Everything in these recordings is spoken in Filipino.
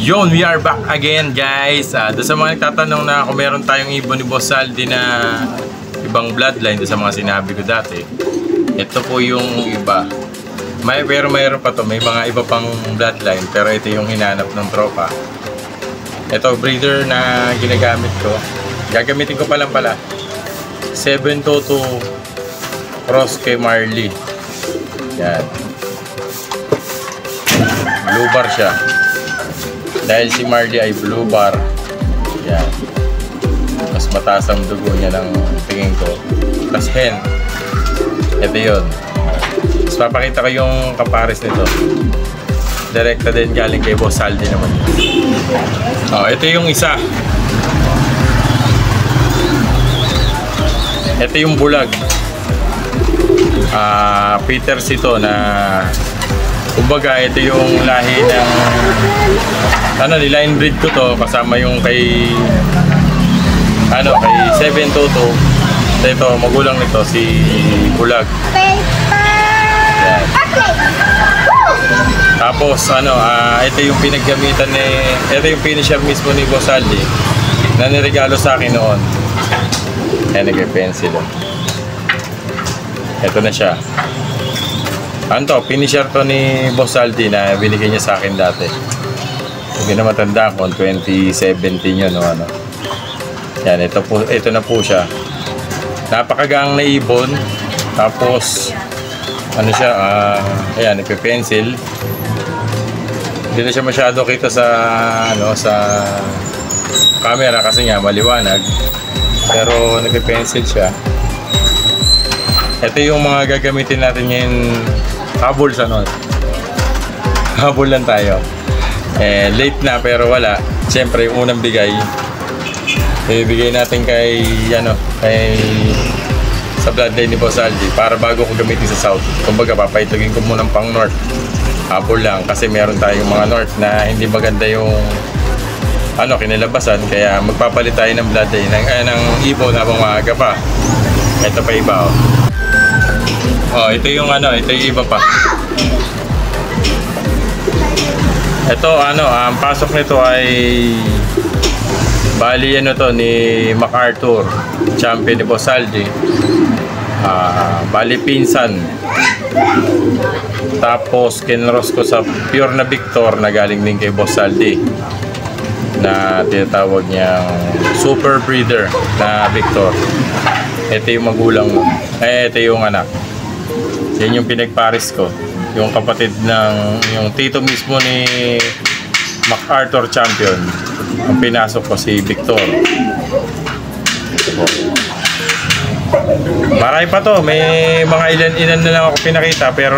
Yun, we are back again guys. Doon sa mga nagtatanong na kung meron tayong ibon ni Boss Saldi na ibang bloodline doon sa mga sinabi ko dati, ito po yung iba. Pero mayroon pa to, may mga iba pang bloodline, pero ito yung hinanap ng tropa. Ito breeder na ginagamit ko. Gagamitin ko pa lang pala 722 cross kay Marley. Yan, blue bar siya. Dahil si Marley ay blue bar, yan, mas mataas ang dugo niya ng tingin ko. Plus hen, ito yun. Mas papakita ko yung kapares nito. Direkta din galing kay Boss Saldi naman. Ito yung isa. Ito yung bulag. Peters ito na, kumbaga ito yung lahi ng line breed ko to, kasama yung kay kay 722. Ito magulang nito si bulag. Yan. Tapos ito yung pinaggamitan ito yung finisher mismo ni Boss Saldi na niregalo sa akin noon. Yan, nag-pencil. Ito na siya. Finisher to ni Boss Saldi na binigay niya sa akin dati. Hindi na matanda ko, 2017 yun o ano. Yan, ito na po siya. Napakagang na ibon. Tapos siya, ayan, ipe-pencil. Hindi na siya masyado kita sa sa camera kasi nga maliwanag. Pero nagpe-pencil siya. Ito yung mga gagamitin natin ngayon. Habol sa habol lang tayo. Late na pero wala. Siyempre yung unang bigay, ibigay natin kay sa bloodline ni Boss Saldi para bago ko gamitin sa south. Kumbaga papaitugin ko muna pang north. Habol lang kasi meron tayong mga north na hindi maganda yung kinilabasan, kaya magpapalit tayo ng bloodline ng ibon habang maaga pa. Ito pa iba ito yung ito yung iba pa. Ito ang pasok nito ay bali to ni MacArthur, champion ni Boss Saldi. Bali pinsan. Tapos kinross ko sa pure na Victor na galing din kay Boss Saldi, na tinatawag niyang super breeder na Victor. Ito yung magulang mo. Ito yung anak. Yan yung pinagparis ko. Yung kapatid yung tito mismo ni MacArthur champion. Ang pinasok ko si Victor. Marami pa to. May mga ilan na lang ako pinakita, pero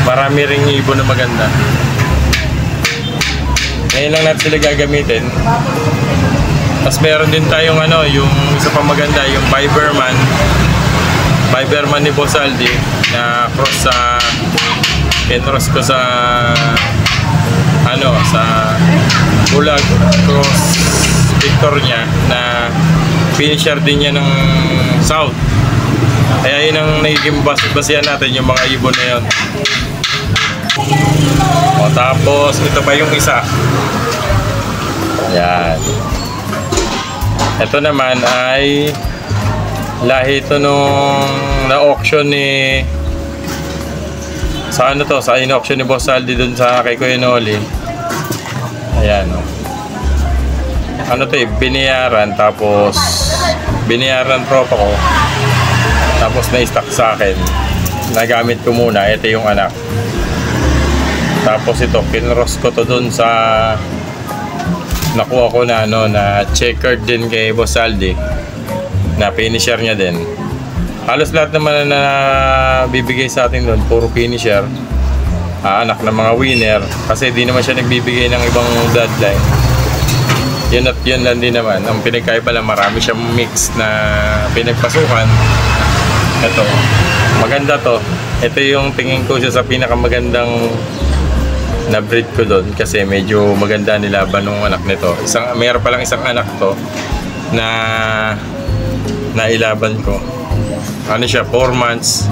marami ring ibon na maganda. Ngayon lang natin sila gagamitin. Tapos meron din tayong yung isa pa maganda, yung Viberman ni Boss Saldi na cross sa cross ko sa sa bulag cross Victor niya na finisher din niya ng south. Kaya yun ang nagiging basihan natin, yung mga ibon na yun. Tapos ito pa yung isa. Yan. Ito naman ay lahi ito nung na-auction sa in-auction ni Boss Saldi dun sa kay Kuya Noli. Ayan binayaran, tapos binayaran tropa ko, tapos na-stock sa akin, nagamit ko muna. Ito yung anak. Tapos ito kinross ko to dun sa nakuha ko na na checkered din kay Boss Saldi na finisher niya din. Halos lahat naman na bibigay sa atin doon puro finisher, anak ng mga winner, kasi di naman siya nagbibigay ng ibang bloodline. Yun at yun lang din naman. Ang pinagkaiba lang, marami siyang mix na pinagpasukan. Ito maganda to. Ito yung tingin ko siya sa pinakamagandang na breed ko doon, kasi medyo maganda nilaban ng anak nito. Mayroon pa lang isang anak to na nailaban ko. Siya 4 months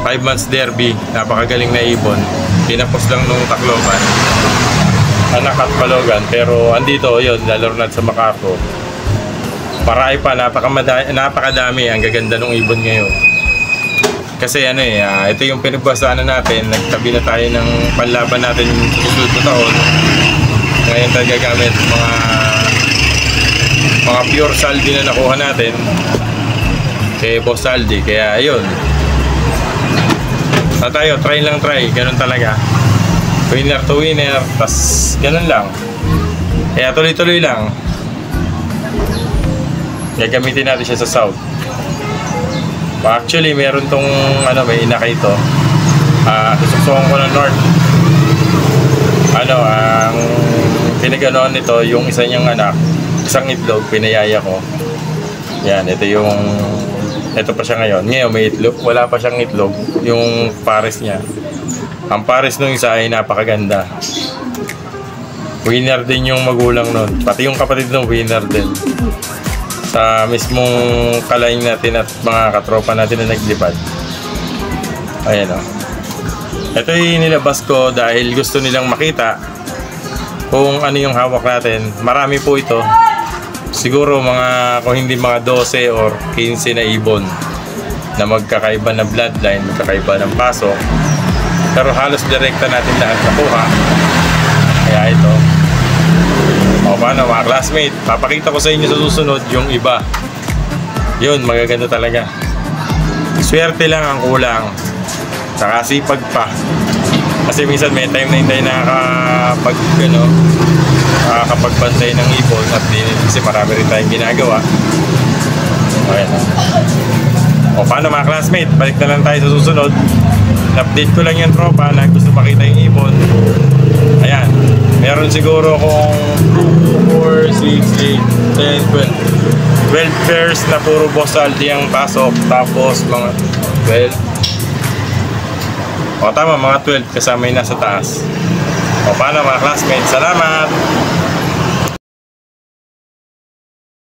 5 months derby, napakagaling na ibon. Pinapos lang nung Tacloban. anak at palogan. Pero andito, yun, lalo na sa Macaco. Marami pa, napakadami. Ang gaganda ng ibon ngayon. Kasi ano ito yung pinagbasaan natin. Nagtabi na tayo ng panlaban natin sa susunod na taon. Ngayon tayo gagamit mga pure saldi na nakuha natin kay Boss Saldi. Kaya ayun, na tayo, try lang try, ganun talaga, winner to winner, tas ganun lang. Kaya tuloy-tuloy lang, gagamitin natin siya sa south. Actually meron tong may inakay ito, susuksukan ko ng north. Ang pinaganoan nito, yung isa niyang anak, isang itlog, pinayaya ko. Yan, ito pa siya ngayon. Ngayon may itlog, wala pa siyang itlog, yung pares niya. Ang pares nung isa ay napakaganda. Winner din yung magulang nun, pati yung kapatid nung winner din. Sa mismong kalaing natin at mga katropa natin na naglipad. Ayan o. Ito yung nilabas ko dahil gusto nilang makita kung ano yung hawak natin. Marami po ito. Siguro kung hindi mga 12 or 15 na ibon na magkakaiba na bloodline, magkakaiba ng pasok. Pero halos direkta natin lahat nakuha. Kaya ito. O paano mga classmate, papakita ko sa inyo sa susunod yung iba. Yun, magaganda talaga. Swerte lang ang kulang. Saka sipag pa. Kasi minsan may time na hindi nakakapagbantay ng ibon at kasi marami rin tayong ginagawa. Okay. O paano mga classmate, balik na lang tayo sa susunod. Update ko lang yung tropa na gusto makita yung ibon. Ayan, meron siguro kung 2, 4, 6, 8, 10, 12 pairs na puro Boss Saldi ang pasok. Tapos mga 12, o tama, mga 12 kasama yung nasa taas. O paano mga classmates, salamat!